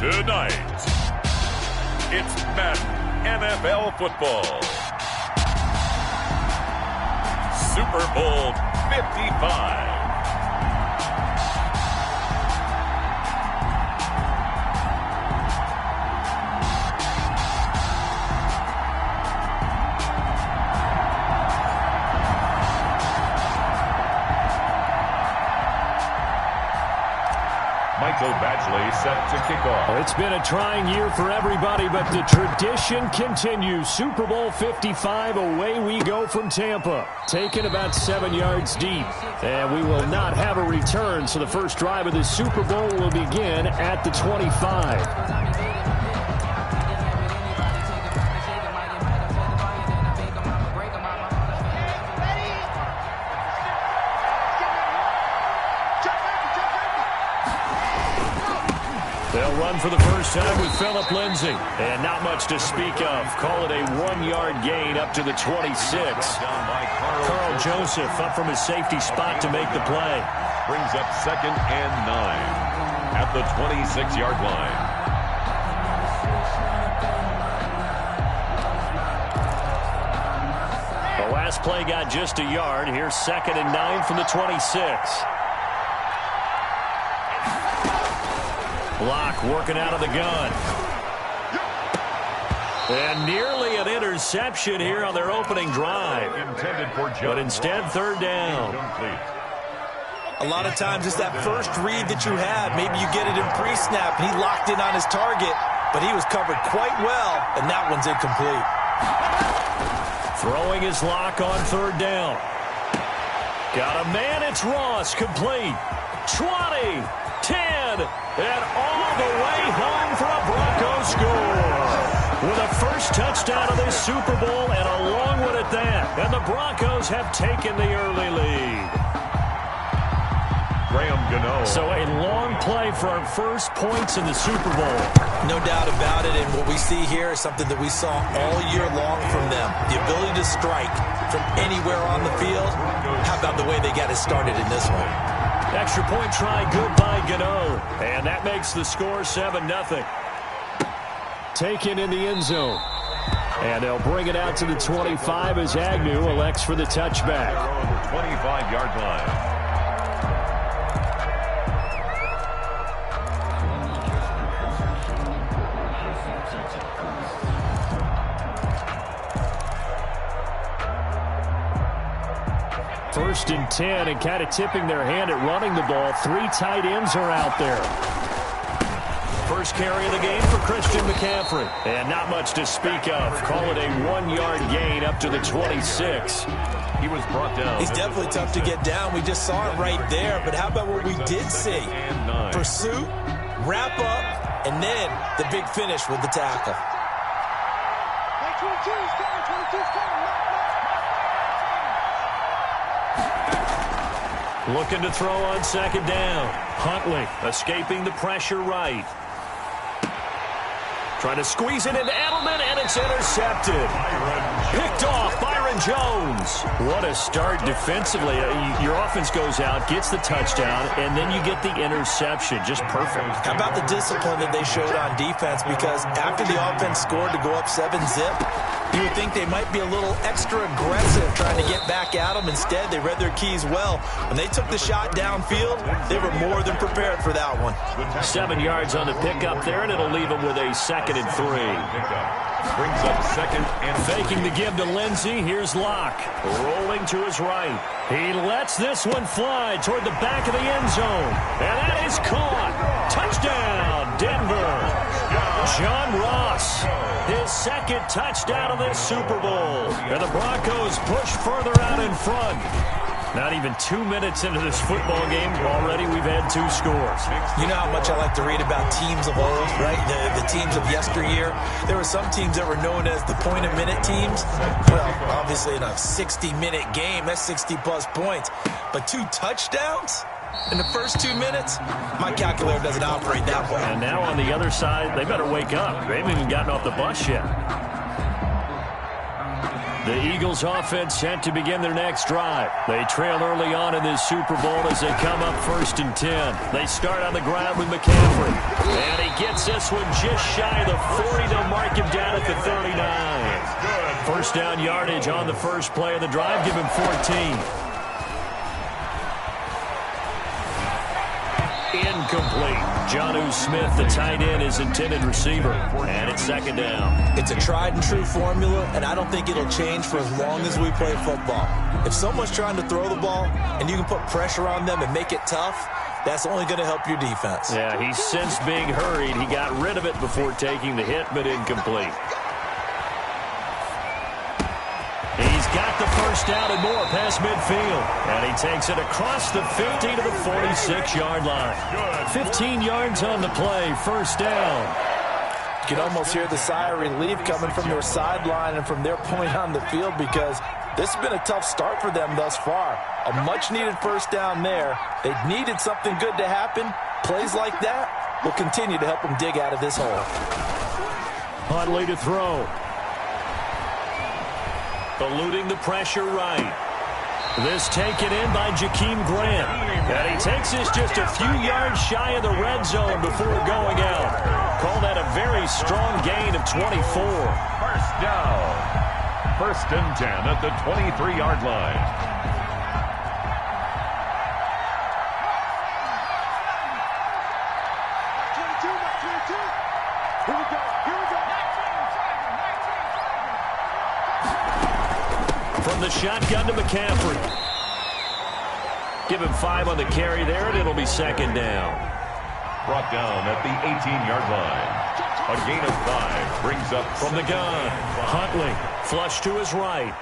Tonight, it's Madden NFL football. Super Bowl 55. Set to kick off. Well, it's been a trying year for everybody, but the tradition continues. Super Bowl 55, away we go from Tampa. Taken about 7 yards deep. And we will not have a return, so the first drive of the Super Bowl will begin at the 25. They'll run for the first time with Phillip Lindsay. And not much to speak of. Call it a 1-yard gain up to the 26. Carl Joseph up from his safety spot to make the play. Brings up 2nd and 9 at the 26-yard line. The last play got just a yard. Here's 2nd and 9 from the 26. Block working out of the gun. And nearly an interception here on their opening drive. But instead, 3rd down. A lot of times it's that first read that you have. Maybe you get it in pre-snap, and he locked in on his target, but he was covered quite well, and that one's incomplete. Throwing his lock on 3rd down. Got a man, it's Ross, complete. 20, 10, and all the way home for a Broncos score. With a first touchdown of this Super Bowl and a long one at that. And the Broncos have taken the early lead. So a long play for our first points in the Super Bowl. No doubt about it, and what we see here is something that we saw all year long from them. The ability to strike from anywhere on the field. How about the way they got it started in this one? Extra point try, good by Gano. And that makes the score 7-0. Taken in the end zone. And they'll bring it out to the 25 as Agnew elects for the touchback. 25-yard line. First and 10, and kind of tipping their hand at running the ball. 3 tight ends are out there. First carry of the game for Christian McCaffrey. And not much to speak of. Call it a 1-yard gain up to the 26. He was brought down. He's definitely tough to get down. We just saw it right there. But how about what we did see? Pursuit, wrap up, and then the big finish with the tackle. Looking to throw on 2nd down. Huntley escaping the pressure right. Trying to squeeze it into Edelman, and it's intercepted. Picked off Byron Jones. What a start defensively. Your offense goes out, gets the touchdown, and then you get the interception. Just perfect. How about the discipline that they showed on defense? Because after the offense scored to go up 7-zip, you would think they might be a little extra aggressive trying to get back at them. Instead, they read their keys well. When they took the shot downfield, they were more than prepared for that one. 7 yards on the pickup there, and it'll leave them with a 2nd and 3. Brings up 2nd and faking the give to Lindsay. Here's Locke. Rolling to his right. He lets this one fly toward the back of the end zone. And that is caught. Touchdown, Denver. John Ross, his 2nd touchdown of this Super Bowl. And the Broncos push further out in front. Not even 2 minutes into this football game, already we've had 2 scores. You know how much I like to read about teams of old, right? The teams of yesteryear. There were some teams that were known as the point-a-minute teams. Well, obviously in a 60-minute game, that's 60-plus points. But 2 touchdowns in the first 2 minutes? My calculator doesn't operate that way. And now on the other side, they better wake up. They haven't even gotten off the bus yet. The Eagles offense set to begin their next drive. They trail early on in this Super Bowl as they come up 1st and 10. They start on the ground with McCaffrey. And he gets this one just shy of the 40. They'll mark him down at the 39. First down yardage on the first play of the drive. Give him 14. Incomplete. Jonnu Smith, the tight end, is intended receiver. And it's 2nd down. It's a tried and true formula, and I don't think it'll change for as long as we play football. If someone's trying to throw the ball and you can put pressure on them and make it tough, that's only going to help your defense. Yeah, he sensed being hurried. He got rid of it before taking the hit, but incomplete. He's got the first down and more past midfield. And he takes it across the 50 to the 46-yard line. 15 yards on the play, 1st down. You can almost hear the sigh of relief coming from their sideline and from their point on the field because this has been a tough start for them thus far. A much-needed first down there. They needed something good to happen. Plays like that will continue to help them dig out of this hole. Huntley to throw. Eluding the pressure right. This taken in by Jakeem Grant. And he takes this just a few yards shy of the red zone before going out. Call that a very strong gain of 24. First down. 1st and 10 at the 23-yard line. Here we go. From the shotgun to McCaffrey. Give him 5 on the carry there, and it'll be 2nd down. Brought down at the 18-yard line. A gain of 5 brings up from the gun. Huntley, flush to his right.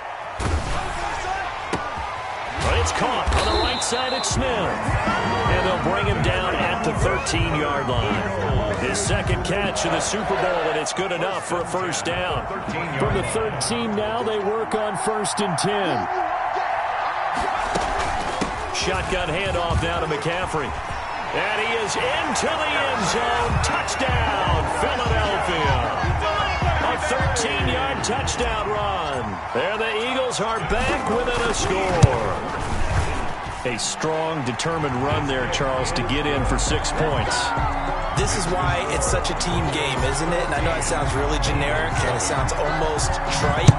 But it's caught on the right side at Smith. And they'll bring him down at the 13-yard line. His 2nd catch in the Super Bowl, and it's good enough for a first down. From the 13 now, they work on 1st and 10. Shotgun handoff down to McCaffrey. And he is into the end zone. Touchdown, Philadelphia. A 13-yard touchdown run. There the Eagles are back within a score. A strong, determined run there, Charles, to get in for 6 points. This is why it's such a team game, isn't it? And I know it sounds really generic and it sounds almost trite,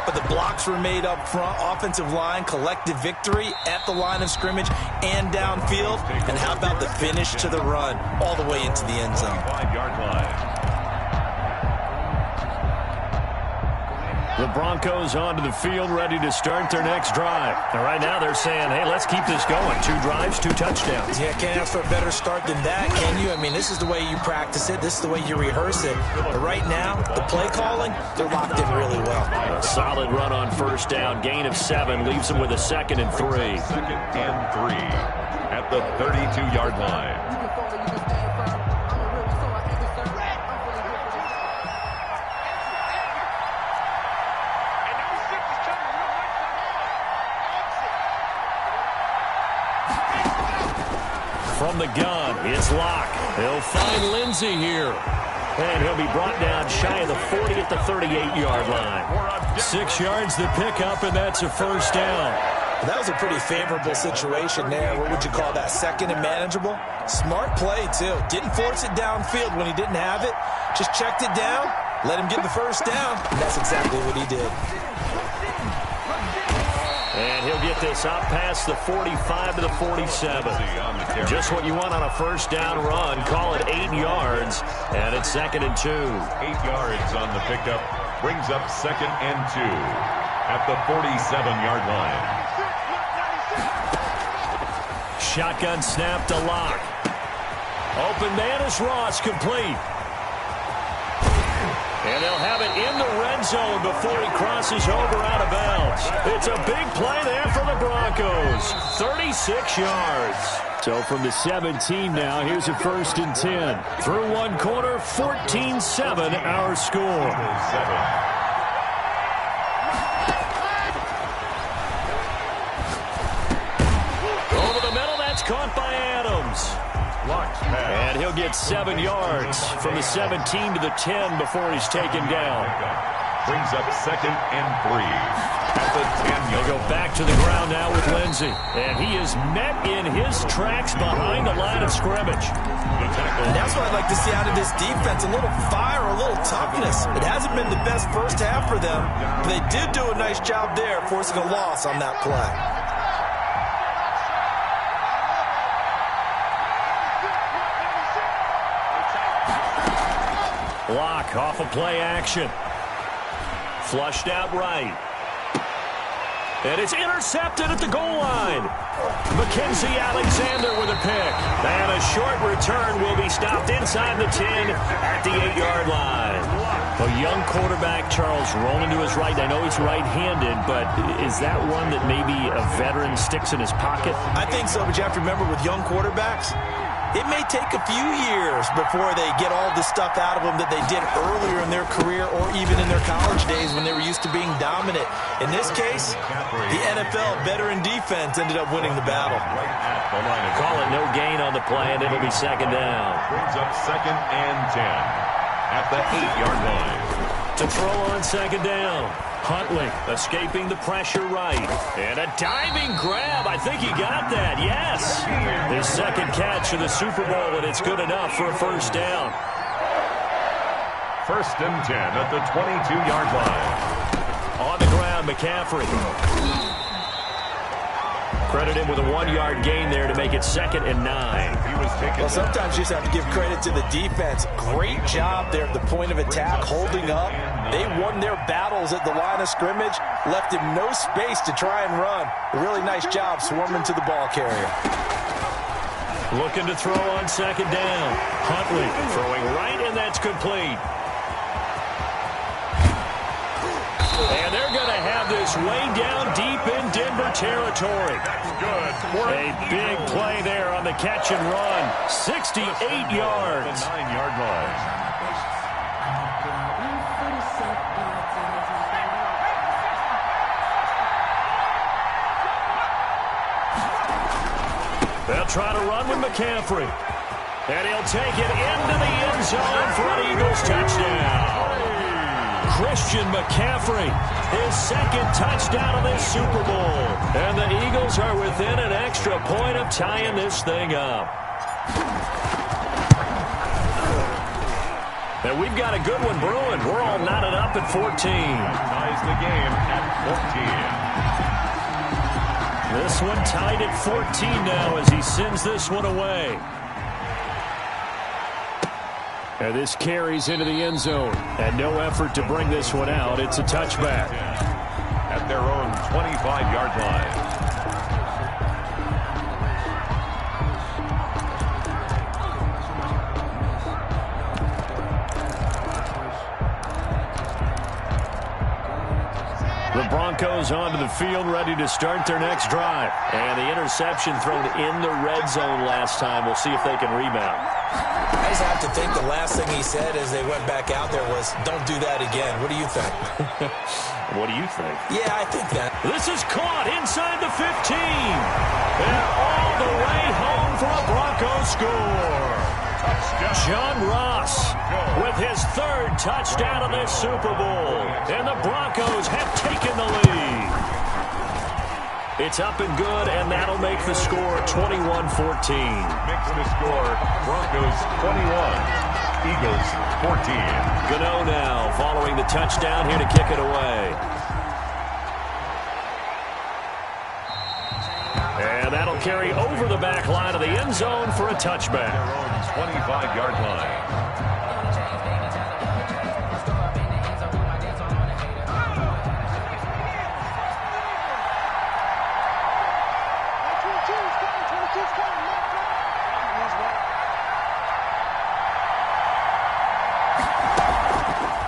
but the blocks were made up front, offensive line, collective victory at the line of scrimmage and downfield. And how about the finish to the run all the way into the end zone? 5-yard line. The Broncos onto the field, ready to start their next drive. And right now they're saying, hey, let's keep this going. 2 drives, 2 touchdowns. Yeah, can't ask for a better start than that, can you? I mean, this is the way you practice it. This is the way you rehearse it. But right now, the play calling, they're locked in really well. A solid run on first down. Gain of 7 leaves them with a 2nd and 3. 2nd and 3 at the 32-yard line. From the gun, it's Locke. He'll find Lindsey here. And he'll be brought down shy of the 40 at the 38-yard line. 6 yards the pickup, and that's a first down. That was a pretty favorable situation there. What would you call that? 2nd and manageable? Smart play, too. Didn't force it downfield when he didn't have it. Just checked it down, let him get the first down, and that's exactly what he did. And he'll get this up past the 45 to the 47. Just what you want on a first down run. Call it 8 yards, and it's 2nd and 2. 8 yards on the pickup brings up 2nd and 2 at the 47-yard line. Shotgun snap to Locke. Open man is Ross, complete. And they'll have it in the red zone before he crosses over out of bounds. It's a big play there for the Broncos. 36 yards. So from the 17 now, here's a 1st and 10. Through 1 quarter, 14-7 our score. Over the middle, that's caught by Adams. And he'll get 7 yards from the 17 to the 10 before he's taken down. Brings up 2nd and 3. to the ground now with Lindsey. And he is met in his tracks behind the line of scrimmage. And that's what I'd like to see out of this defense. A little fire, a little toughness. It hasn't been the best first half for them, but they did do a nice job there forcing a loss on that play. Block off of play action. Flushed out right. And it's intercepted at the goal line. Mackenzie Alexander with a pick. And a short return will be stopped inside the 10 at the 8-yard line. A young quarterback, Charles, rolling to his right. I know he's right-handed, but is that one that maybe a veteran sticks in his pocket? I think so, but you have to remember with young quarterbacks, it may take a few years before they get all the stuff out of them that they did earlier in their career or even in their college days when they were used to being dominant. In this case, the NFL veteran defense ended up winning the battle. Call it no gain on the play, and it'll be second down. Brings up 2nd and 10 at the 8-yard line. To throw on second down. Huntley escaping the pressure right. And a diving grab. I think he got that. Yes. His second catch of the Super Bowl, and it's good enough for a first down. 1st and 10 at the 22-yard line. On the ground, McCaffrey. Credit him with a 1-yard gain there to make it 2nd and 9. Well, sometimes you just have to give credit to the defense. Great job there at the point of attack, holding up. They won their battles at the line of scrimmage, left him no space to try and run. A really nice job swarming to the ball carrier. Looking to throw on second down. Huntley throwing right, and that's complete. And they're going to have this way down deep in Denver territory. A big play there on the catch and run. 68 yards. 9-yard line. They'll try to run with McCaffrey. And he'll take it into the end zone for an Eagles touchdown. Christian McCaffrey, his second touchdown of this Super Bowl. And the Eagles are within an extra point of tying this thing up. And we've got a good one brewing. We're all knotted up at 14. Ties the game at 14. This one tied at 14 now as he sends this one away. And this carries into the end zone. And no effort to bring this one out. It's a touchback. At their own 25-yard line. The Broncos onto the field, ready to start their next drive. And the interception thrown in the red zone last time. We'll see if they can rebound. I just have to think the last thing he said as they went back out there was, don't do that again. What do you think? What do you think? Yeah, I think that. This is caught inside the 15. And all the way home for a Broncos score. John Ross with his 3rd touchdown of this Super Bowl. And the Broncos have taken the lead. It's up and good, and that'll make the score 21-14. Makes the score Broncos 21, Eagles 14. Gano now following the touchdown here to kick it away. And that'll carry over the back line of the end zone for a touchback. Their own 25-yard line.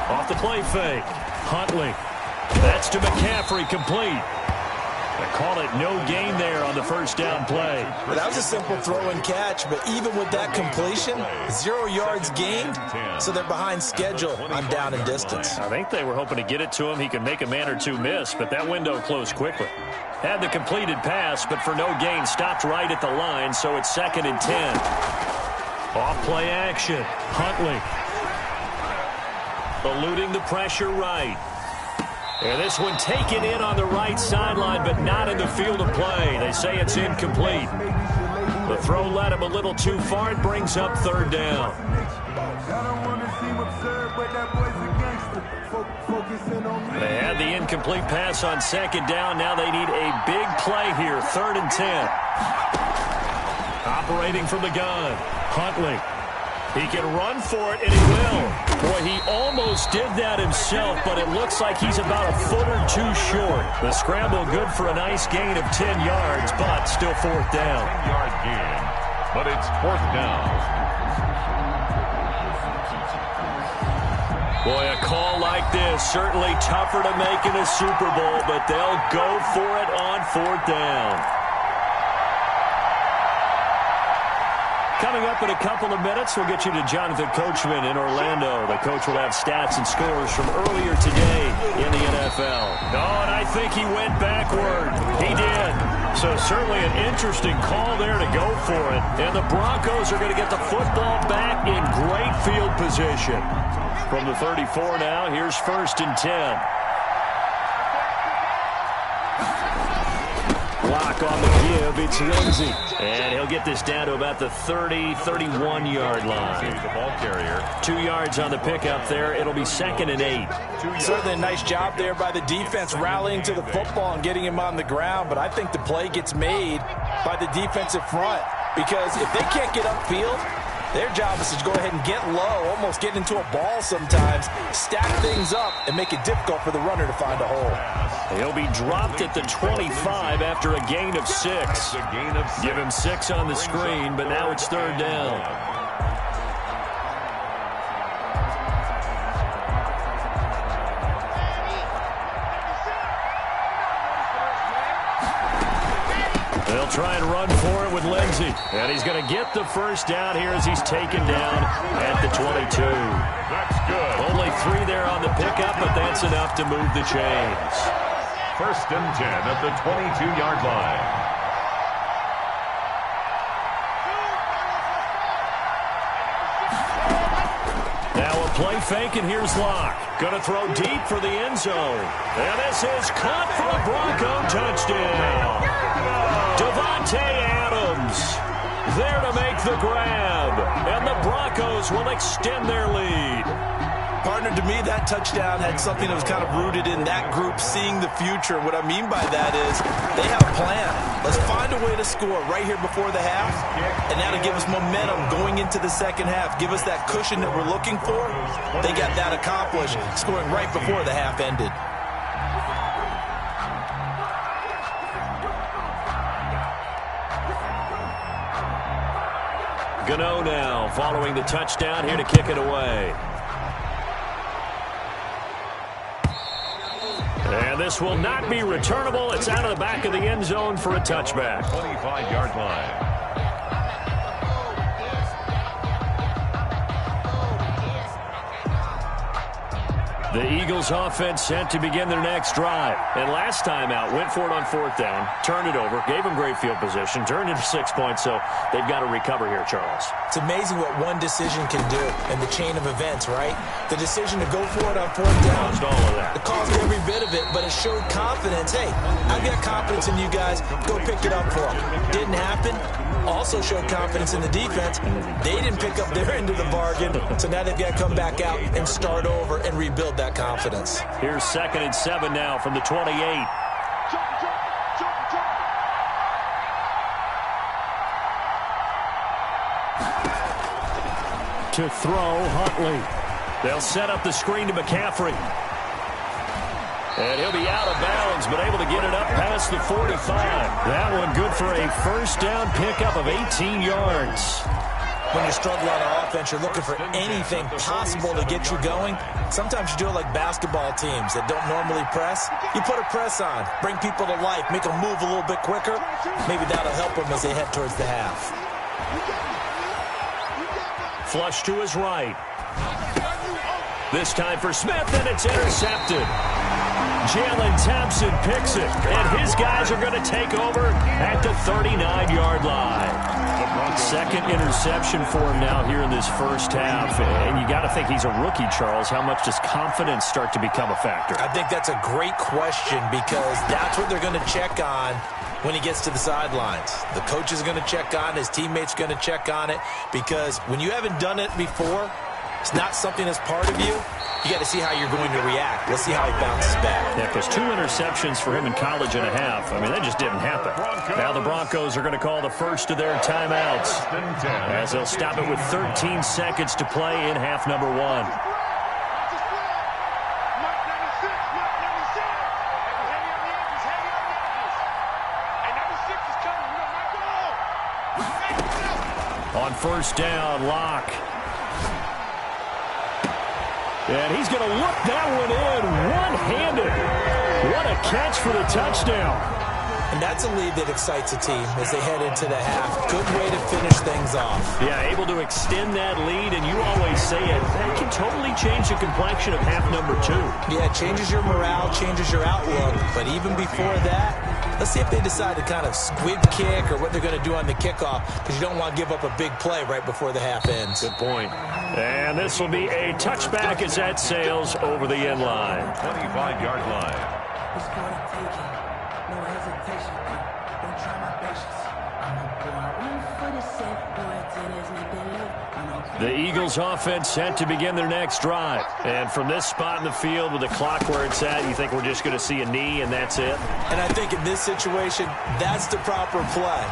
Off the play fake. Huntley. That's to McCaffrey, complete. They call it no gain there on the first down play. Well, that was a simple throw and catch, but even with that completion, 0 yards gained, so they're behind schedule on down and distance. I think they were hoping to get it to him. He could make a man or two miss, but that window closed quickly. Had the completed pass, but for no gain, stopped right at the line, so it's 2nd and 10. Off play action. Huntley. Eluding the pressure right. And this one taken in on the right sideline, but not in the field of play. They say it's incomplete. The throw led him a little too far. It brings up third down. They had the incomplete pass on second down. Now they need a big play here. 3rd and 10. Operating from the gun. Huntley. He can run for it, and he will. Boy, he almost did that himself, but it looks like he's about a foot or two short. The scramble good for a nice gain of 10 yards, but still 4th down. 10-yard gain, but it's 4th down. Boy, a call like this, certainly tougher to make in a Super Bowl, but they'll go for it on 4th down. Coming up in a couple of minutes, we'll get you to Jonathan Coachman in Orlando. The coach will have stats and scores from earlier today in the NFL. Oh, and I think he went backward. He did. So certainly an interesting call there to go for it. And the Broncos are going to get the football back in great field position. From the 34 now, here's 1st and 10. Block on the give, it's Lindsey. And he'll get this down to about the 30-31-yard line. The ball carrier. 2 yards on the pickup there. It'll be 2nd and 8. Certainly a nice job there by the defense rallying to the football and getting him on the ground. But I think the play gets made by the defensive front. Because if they can't get upfield, their job is to go ahead and get low, almost get into a ball sometimes, stack things up, and make it difficult for the runner to find a hole. He'll be dropped at the 25 after a gain of 6. Give him 6 on the screen, but now it's 3rd down. They'll try and run for it with Lindsey. And he's going to get the first down here as he's taken down at the 22. That's good. Only 3 there on the pickup, but that's enough to move the chains. 1st and 10 at the 22-yard line. Now a play fake, and here's Locke. Going to throw deep for the end zone. And this is caught for a Bronco touchdown. Davante Adams there to make the grab. And the Broncos will extend their lead. Partner, to me, that touchdown had something that was kind of rooted in that group seeing the future. What I mean by that is they have a plan. Let's find a way to score right here before the half, and that'll give us momentum going into the second half. Give us that cushion that we're looking for. They got that accomplished, scoring right before the half ended. Gano now following the touchdown here to kick it away. And this will not be returnable. It's out of the back of the end zone for a touchback. 25-yard line. The Eagles offense set to begin their next drive. And last time out, went for it on 4th down, turned it over, gave them great field position, turned into 6 points, so they've got to recover here, Charles. It's amazing what one decision can do in the chain of events, right? The decision to go for it on 4th down. Caused all of that. It caused every bit of it, but it showed confidence. Hey, I've got confidence in you guys. Go pick it up for them. Didn't happen. Also showed confidence in the defense. They didn't pick up their end of the bargain, so now they've got to come back out and start over and rebuild that confidence. Here's 2nd and 7 now from the 28. To throw, Huntley. They'll set up the screen to McCaffrey. And he'll be out of bounds, but able to get it up past the 45. That one good for a first down pickup of 18 yards. When you're struggling on offense, you're looking for anything possible to get you going. Sometimes you do it like basketball teams that don't normally press. You put a press on, bring people to life, make them move a little bit quicker. Maybe that'll help them as they head towards the half. Flush to his right. This time for Smith, and it's intercepted. Jalen Thompson picks it, and his guys are going to take over at the 39-yard line. Second interception for him now here in this first half. And you got to think he's a rookie, Charles. How much does confidence start to become a factor? I think that's a great question because that's what they're going to check on when he gets to the sidelines. The coach is going to check on it. His teammates are going to check on it because when you haven't done it before, it's not something that's part of you. You got to see how you're going to react. Let's see how he bounces back. Yeah, because 2 interceptions for him in college and a half. I mean, that just didn't happen. Now the Broncos are going to call the first of their timeouts as they'll stop it with 13 seconds to play in half number 1. On first down, Locke. And he's going to look that one in one-handed. What a catch for the touchdown. And that's a lead that excites a team as they head into the half. Good way to finish things off. Yeah, able to extend that lead, and you always say it, that can totally change the complexion of half number 2. Yeah, it changes your morale, changes your outlook. But even before that, let's see if they decide to kind of squib kick or what they're going to do on the kickoff, because you don't want to give up a big play right before the half ends. Good point. And this will be a touchback as that sails over the end line. 25-yard line. No hesitation. Don't try my patience. I'm for the safe boy till there's nothing left. The Eagles offense set to begin their next drive. And from this spot in the field with the clock where it's at, you think we're just going to see a knee and that's it? And I think in this situation, that's the proper play.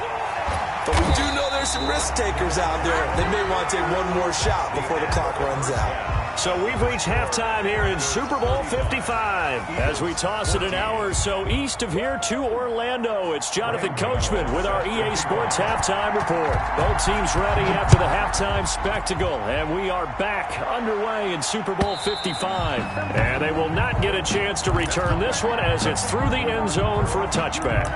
But we do know there's some risk takers out there. They may want to take one more shot before the clock runs out. So we've reached halftime here in Super Bowl 55. As we toss it an hour or so east of here to Orlando, it's Jonathan Coachman with our EA Sports Halftime Report. Both teams ready after the halftime spectacle, and we are back underway in Super Bowl 55. And they will not get a chance to return this one as it's through the end zone for a touchback.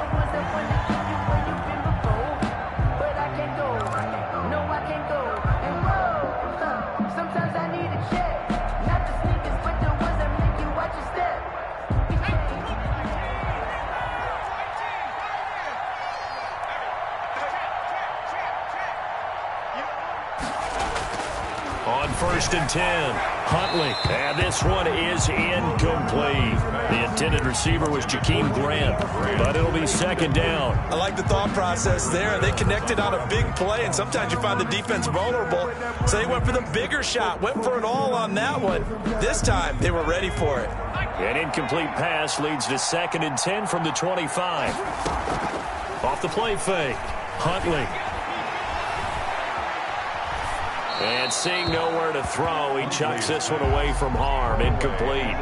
On first and 10, Huntley, and this one is incomplete. The intended receiver was Jakeem Grant, but it'll be second down. I like the thought process there. They connected on a big play, and sometimes you find the defense vulnerable, so they went for the bigger shot, went for it all on that one. This time, they were ready for it. An incomplete pass leads to second and 10 from the 25. Off the play fake, Huntley. And seeing nowhere to throw, he chucks this one away from harm. Incomplete.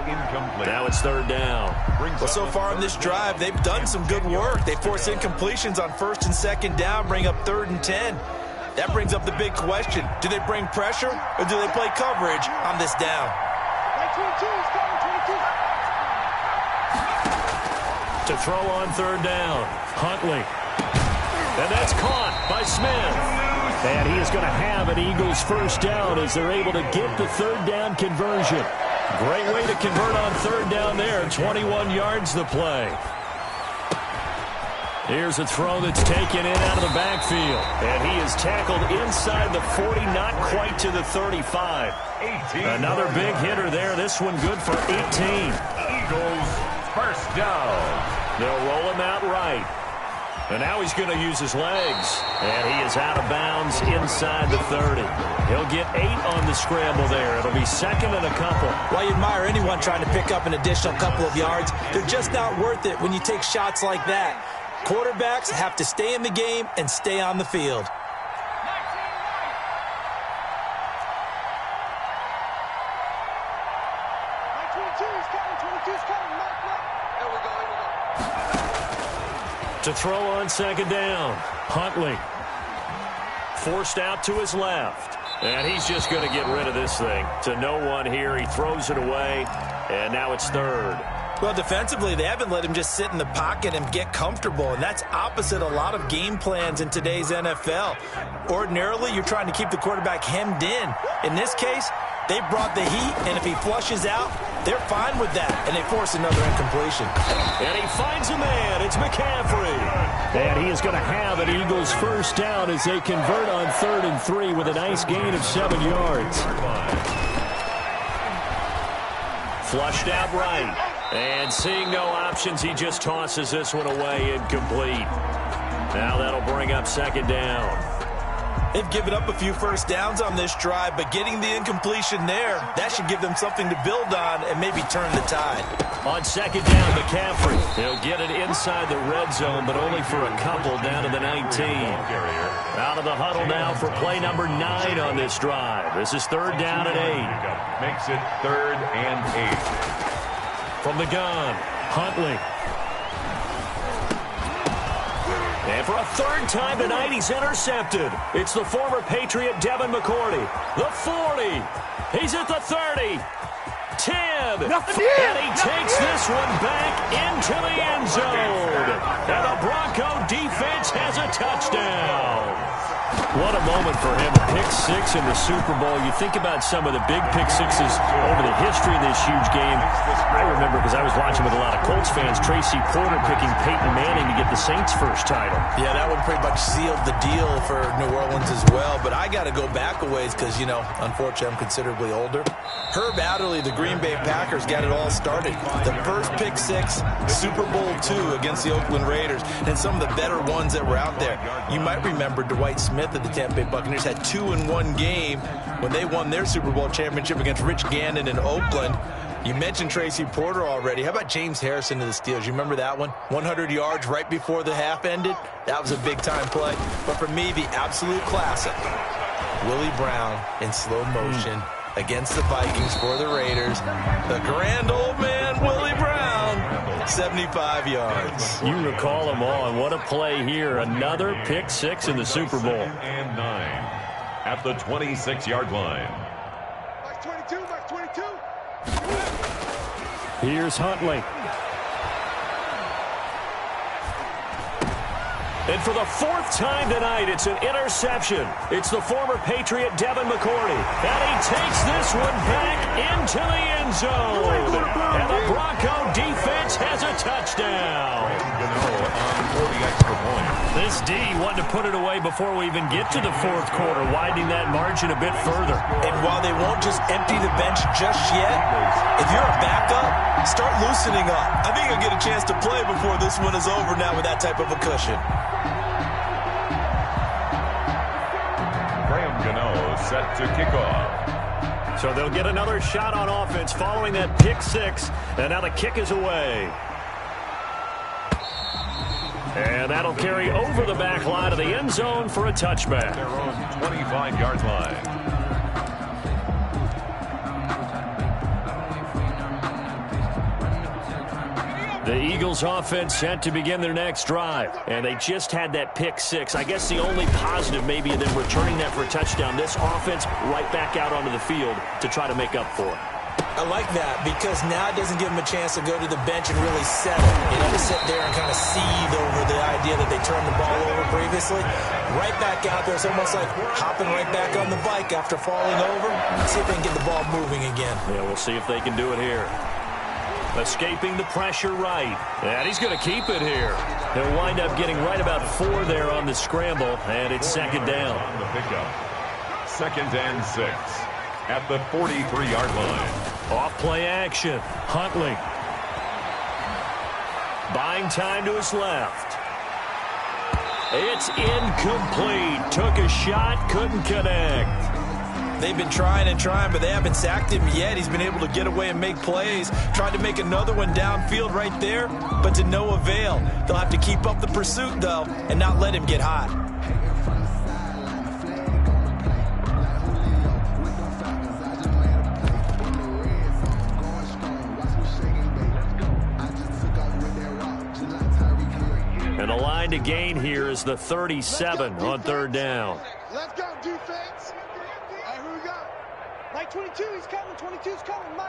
Now it's third down. Well, so far in this drive, they've done some good work. They force incompletions on first and second down, bring up third and 10. That brings up the big question. Do they bring pressure or do they play coverage on this down? To throw on third down, Huntley. And that's caught by Smith. And he is going to have an Eagles first down as they're able to get the third down conversion. Great way to convert on third down there. 21 yards the play. Here's a throw that's taken in out of the backfield. And he is tackled inside the 40, not quite to the 35. Another big hitter there. This one good for 18. Eagles first down. They'll roll him out right. And now he's going to use his legs. And he is out of bounds inside the 30. He'll get 8 on the scramble there. It'll be second and a couple. Well, you admire anyone trying to pick up an additional couple of yards. They're just not worth it when you take shots like that. Quarterbacks have to stay in the game and stay on the field. To throw on second down, Huntley. Forced out to his left. And he's just going to get rid of this thing. To no one here. He throws it away. And now it's third. Well, defensively, they haven't let him just sit in the pocket and get comfortable, and that's opposite a lot of game plans in today's NFL. Ordinarily, you're trying to keep the quarterback hemmed in. In this case, they brought the heat, and if he flushes out, they're fine with that, and they force another incompletion. And he finds a man. It's McCaffrey. And he is going to have an Eagles first down as they convert on 3rd and 3 with a nice gain of 7 yards. Flushed out right. And seeing no options, he just tosses this one away, incomplete. Now that'll bring up 2nd down. They've given up a few first downs on this drive, but getting the incompletion there, that should give them something to build on and maybe turn the tide. On 2nd down, McCaffrey. He'll get it inside the red zone, but only for a couple down to the 19. Out of the huddle now for play number 9 on this drive. This is 3rd down and 8. Makes it 3rd and 8. From the gun, Huntley. And for a 3rd time tonight, he's intercepted. It's the former Patriot Devin McCourty. The 40. He's at the 30. 10. And he takes this one back into the end zone. And the Bronco defense has a touchdown. What a moment for him, a pick 6 in the Super Bowl. You think about some of the big pick 6s over the history of this huge game. I remember, because I was watching with a lot of Colts fans, Tracy Porter picking Peyton Manning to get the Saints' first title. Yeah, that one pretty much sealed the deal for New Orleans as well. But I got to go back a ways because, you know, unfortunately, I'm considerably older. Herb Adderley, the Green Bay Packers, got it all started. The first pick 6, Super Bowl II against the Oakland Raiders, and some of the better ones that were out there. You might remember Dwight Smith of the Tampa Bay Buccaneers had 2 in one game when they won their Super Bowl championship against Rich Gannon in Oakland. You mentioned Tracy Porter already. How about James Harrison of the Steelers? You remember that one? 100 yards right before the half ended? That was a big-time play. But for me, the absolute classic, Willie Brown in slow motion against the Vikings for the Raiders. The grand old man, Willie Brown, 75 yards. You recall them all, and what a play here. Another pick 6 in the Super Bowl. And 9 at the 26-yard line. Max 22, Max 22. Here's Huntley. And for the 4th time tonight, it's an interception. It's the former Patriot Devin McCourty. And he takes this one back into the end zone. And the Bronco defense has a touchdown. On 40 extra points. This D wanted to put it away before we even get to the 4th quarter, widening that margin a bit further. And while they won't just empty the bench just yet, if you're a backup, start loosening up. I think you'll get a chance to play before this one is over now with that type of a cushion. Set to kick off. So they'll get another shot on offense following that pick 6, and now the kick is away. And that'll carry over the back line of the end zone for a touchback. Their own 25-yard line. The Eagles offense set to begin their next drive, and they just had that pick 6. I guess the only positive maybe of them returning that for a touchdown, this offense right back out onto the field to try to make up for it. I like that because now it doesn't give them a chance to go to the bench and really settle. You know, to sit there and kind of seethe over the idea that they turned the ball over previously. Right back out there. It's almost like hopping right back on the bike after falling over. See if they can get the ball moving again. Yeah, we'll see if they can do it here. Escaping the pressure right. And he's going to keep it here. He'll wind up getting right about 4 there on the scramble, and it's 2nd down. On the pickup. 2nd and 6 at the 43-yard line. Off play action. Huntley. Buying time to his left. It's incomplete. Took a shot, couldn't connect. They've been trying and trying, but they haven't sacked him yet. He's been able to get away and make plays. Tried to make another one downfield right there, but to no avail. They'll have to keep up the pursuit, though, and not let him get hot. And the line to gain here is the 37 on 3rd down. Let's go, defense. All right, who we got? Mike 22, he's coming. 22's coming. Mike.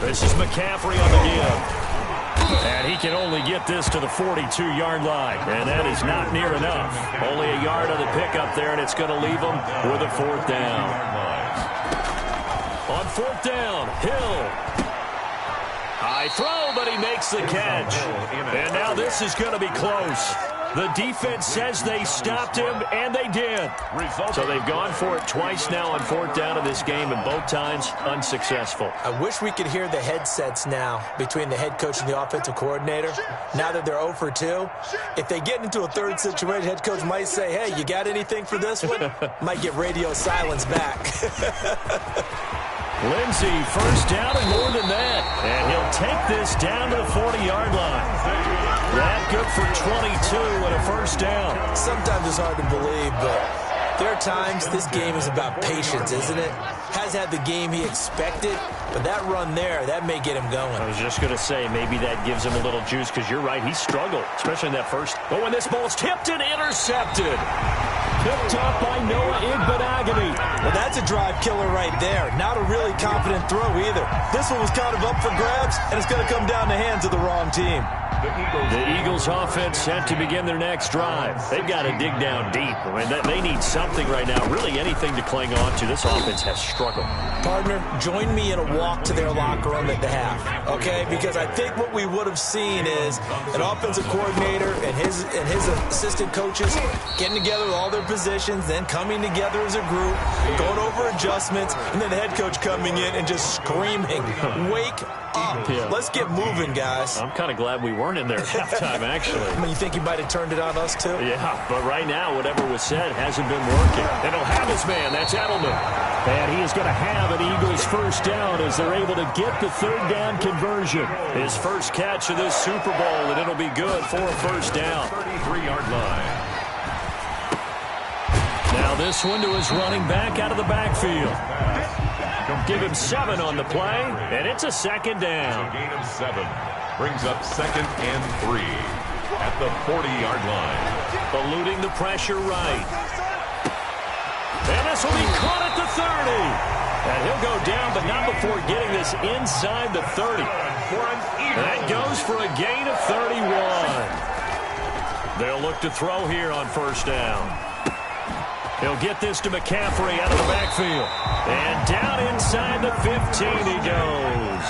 This is McCaffrey on the give. And he can only get this to the 42-yard line. And that is not near enough. Only a yard on the pickup there, and it's going to leave him with a 4th down. On 4th down, Hill. High throw, but he makes the catch. And now this is going to be close. The defense says they stopped him, and they did. So they've gone for it twice now on 4th down in this game, and both times unsuccessful. I wish we could hear the headsets now between the head coach and the offensive coordinator. Now that they're 0 for 2, if they get into a third situation, head coach might say, hey, you got anything for this one? Might get radio silence back. Lindsey, 1st down and more than that. And he'll take this down to the 40-yard line. That good for 22 and a 1st down. Sometimes it's hard to believe, but there are times this game is about patience, isn't it? Has had the game he expected, but that run there, that may get him going. I was just going to say, maybe that gives him a little juice, because you're right, he struggled, especially in that first. Oh, and this ball's tipped and intercepted. Picked up by Noah Igbenogany. Well, that's a drive killer right there. Not a really confident throw either. This one was kind of up for grabs, and it's going to come down the hands of the wrong team. The Eagles offense set to begin their next drive. They've got to dig down deep. I mean, they need something right now, really anything to cling on to. This offense has struggled. Partner, join me in a walk to their locker room at the half, okay? Because I think what we would have seen is an offensive coordinator and his assistant coaches getting together with all their positions, then coming together as a group, going over adjustments, and then the head coach coming in and just screaming, wake up. Yeah. Let's get moving, guys. I'm kind of glad we weren't in there at halftime, actually. I mean, you think he might have turned it on us, too? Yeah, but right now, whatever was said hasn't been working. And he'll have his man. That's Edelman. And he is going to have an Eagles 1st down as they're able to get the 3rd down conversion. His first catch of this Super Bowl, and it'll be good for a 1st down. 33-yard line. Now this one to his running back out of the backfield. Give him 7 on the play, and it's a 2nd down. So gain of 7. Brings up 2nd and 3 at the 40-yard line. Eluding the pressure right. And this will be caught at the 30. And he'll go down, but not before getting this inside the 30. That goes for a gain of 31. They'll look to throw here on 1st down. He'll get this to McCaffrey out of the backfield. And down inside the 15 he goes.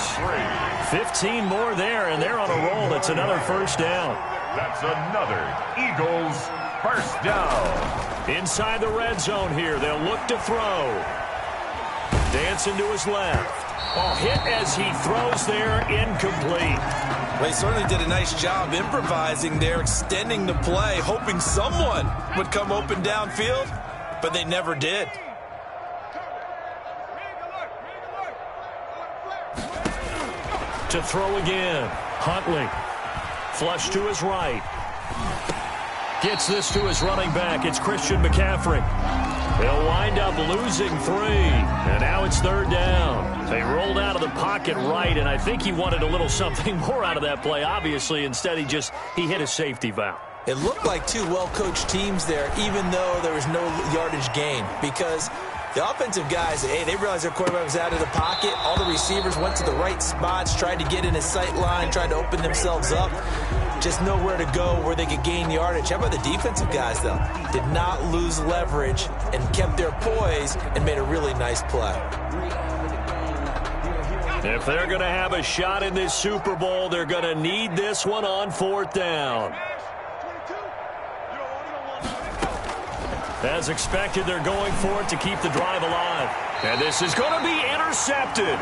15 more there, and they're on a roll. It's another 1st down. That's another Eagles 1st down. Inside the red zone here. They'll look to throw. Dancing to his left. Oh, hit as he throws there, incomplete. Well, he certainly did a nice job improvising there, extending the play, hoping someone would come open downfield, but they never did. To throw again. Huntley. Flush to his right. Gets this to his running back. It's Christian McCaffrey. They'll wind up losing 3. And now it's 3rd down. They rolled out of the pocket right, and I think he wanted a little something more out of that play, obviously. Instead, he hit a safety valve. It looked like 2 well-coached teams there, even though there was no yardage gain, because the offensive guys, hey, they realized their quarterback was out of the pocket. All the receivers went to the right spots, tried to get in his sight line, tried to open themselves up. Just nowhere to go where they could gain yardage. How about the defensive guys, though? Did not lose leverage and kept their poise and made a really nice play. If they're going to have a shot in this Super Bowl, they're going to need this one on 4th down. As expected, they're going for it to keep the drive alive. And this is going to be intercepted.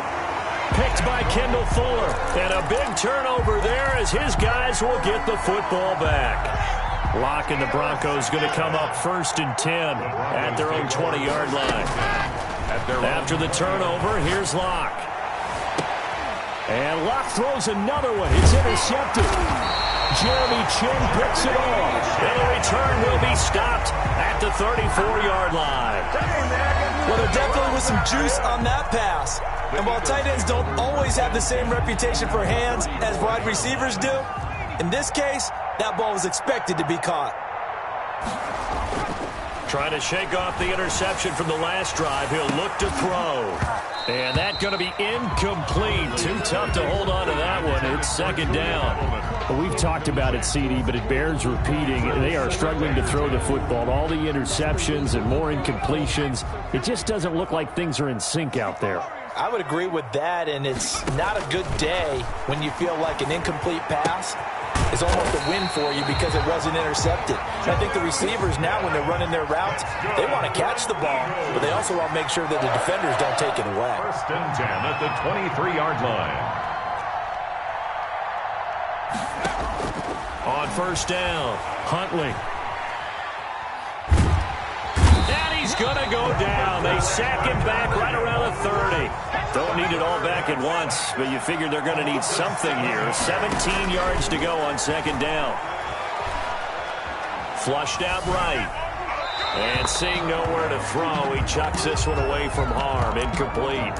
Picked by Kendall Fuller. And a big turnover there as his guys will get the football back. Locke and the Broncos going to come up 1st and 10 at their own 20-yard line. After the turnover, here's Locke. And Locke throws another one. It's intercepted. Jeremy Chin picks it off. And the return will be stopped at the 34-yard line. Well, there definitely was some juice on that pass. And while tight ends don't always have the same reputation for hands as wide receivers do, in this case, that ball was expected to be caught. Trying to shake off the interception from the last drive. He'll look to throw. And that's going to be incomplete. Too tough to hold on to that one. It's second down. Well, we've talked about it, CD, but it bears repeating. They are struggling to throw the football. All the interceptions and more incompletions. It just doesn't look like things are in sync out there. I would agree with that, and it's not a good day when you feel like an incomplete pass is almost a win for you because it wasn't intercepted. And I think the receivers now, when they're running their routes, they want to catch the ball, but they also want to make sure that the defenders don't take it away. First and 10 at the 23-yard line. On first down, Huntley. And he's going to go down. They sack him back right around the 30. Don't need it all back at once, but you figure they're going to need something here. 17 yards to go on second down. Flushed out right. And seeing nowhere to throw, he chucks this one away from harm. Incomplete.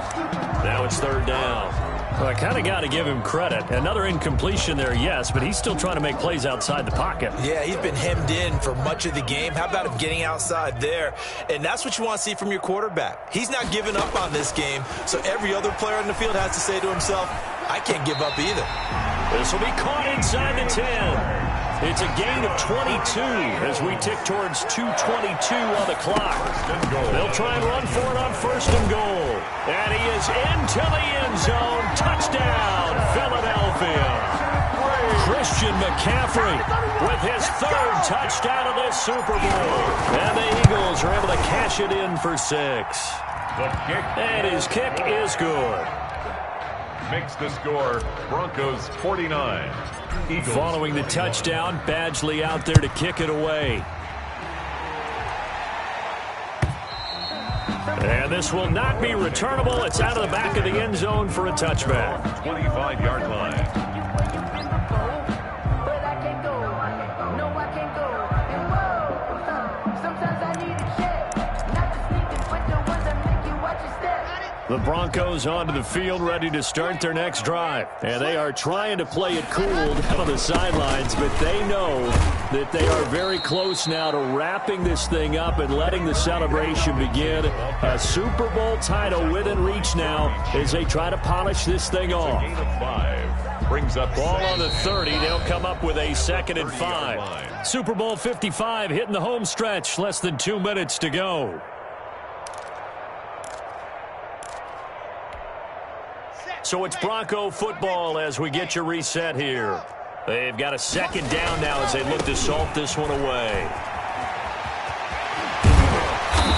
Now it's third down. Well, I kind of got to give him credit. Another incompletion there, yes, but he's still trying to make plays outside the pocket. Yeah, he's been hemmed in for much of the game. How about him getting outside there? And that's what you want to see from your quarterback. He's not giving up on this game, so every other player on the field has to say to himself, I can't give up either. This will be caught inside the 10. It's a gain of 22 as we tick towards 2:22 on the clock. They'll try and run for it on first and goal. And he is into the end zone. Touchdown, Philadelphia. Christian McCaffrey with his third touchdown of this Super Bowl. And the Eagles are able to cash it in for 6. And his kick is good. Makes the score Broncos 49. Eagles. Following the touchdown, Badgley out there to kick it away. And this will not be returnable. It's out of the back of the end zone for a touchback. 25-yard line. The Broncos onto the field, ready to start their next drive. And they are trying to play it cool down on the sidelines, but they know that they are very close now to wrapping this thing up and letting the celebration begin. A Super Bowl title within reach now as they try to polish this thing off. Gain of 5. Brings up Ball on the 30. They'll come up with a 2nd and 5. Super Bowl 55 hitting the home stretch. Less than 2 minutes to go. So it's Bronco football as we get you reset here. They've got a second down now as they look to salt this one away.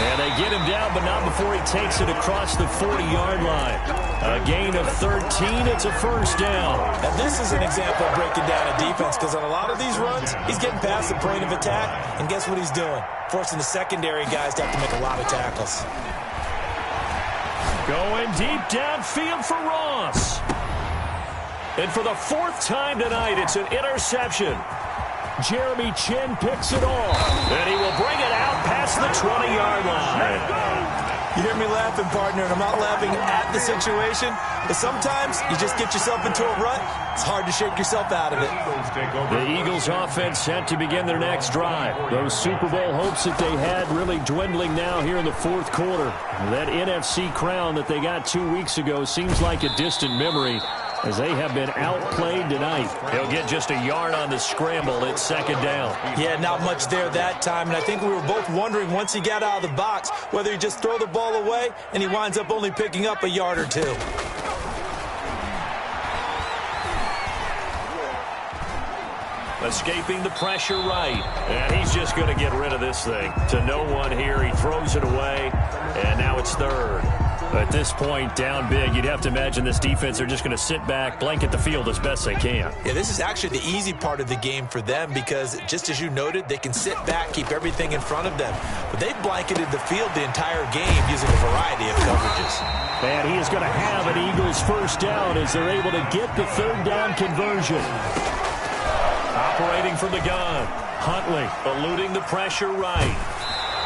And they get him down, but not before he takes it across the 40-yard line. A gain of 13. It's a first down. Now, this is an example of breaking down a defense because on a lot of these runs, he's getting past the point of attack, and guess what he's doing? Forcing the secondary guys to have to make a lot of tackles. Going deep downfield for Ross. And for the 4th time tonight, it's an interception. Jeremy Chin picks it off. And he will bring it out past the 20-yard line. You hear me laughing, partner, and I'm not laughing at the situation, but sometimes you just get yourself into a rut. It's hard to shake yourself out of it. The Eagles offense set to begin their next drive. Those Super Bowl hopes that they had really dwindling now here in the 4th quarter. That NFC crown that they got 2 weeks ago seems like a distant memory as they have been outplayed tonight. He'll get just a yard on the scramble. It's second down. Yeah, not much there that time, and I think we were both wondering once he got out of the box whether he just throw the ball away and he winds up only picking up a yard or 2. Escaping the pressure right. And he's just going to get rid of this thing. To no one here. He throws it away. And now it's 3rd. At this point, down big, you'd have to imagine this defense are just going to sit back, blanket the field as best they can. Yeah, this is actually the easy part of the game for them because, just as you noted, they can sit back, keep everything in front of them. But they've blanketed the field the entire game using a variety of coverages. And he is going to have an Eagles first down as they're able to get the 3rd down conversion. Operating from the gun, Huntley eluding the pressure right.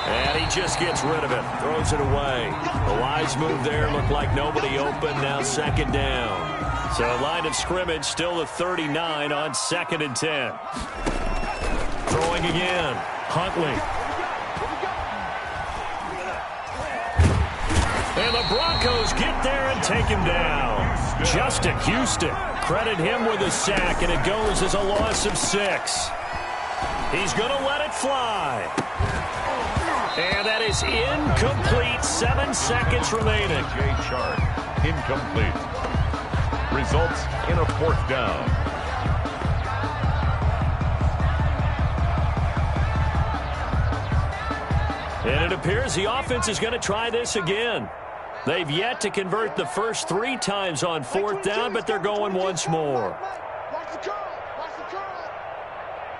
And he just gets rid of it, throws it away. The wise move there, looked like nobody open, now second down. So line of scrimmage, still the 39 on 2nd and 10. Throwing again, Huntley. And the Broncos get there and take him down. Justin Houston, credit him with a sack, and it goes as a loss of 6. He's going to let it fly. And that is incomplete. 7 seconds remaining. Chart, incomplete. Results in a 4th down. And it appears the offense is going to try this again. They've yet to convert the first 3 times on 4th down, but they're going once more. Watch the curl. Watch the curl.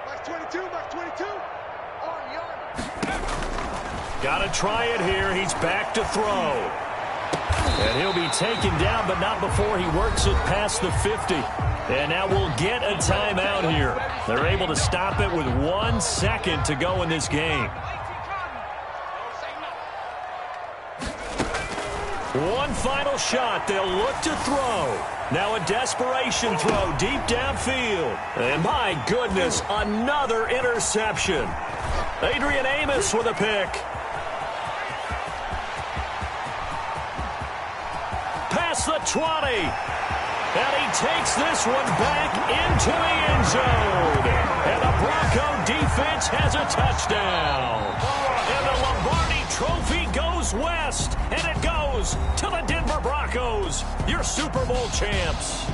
Watch 22. Watch 22. On yard. Got to try it here. He's back to throw. And he'll be taken down, but not before he works it past the 50. And now we'll get a timeout here. They're able to stop it with 1 second to go in this game. One final shot. They'll look to throw. Now a desperation throw deep downfield. And my goodness, another interception. Adrian Amos with a pick. Past the 20. And he takes this one back into the end zone. And the Bronco defense has a touchdown. And the Lombardi Trophy goes west. And it goes to the Denver Broncos, your Super Bowl champs.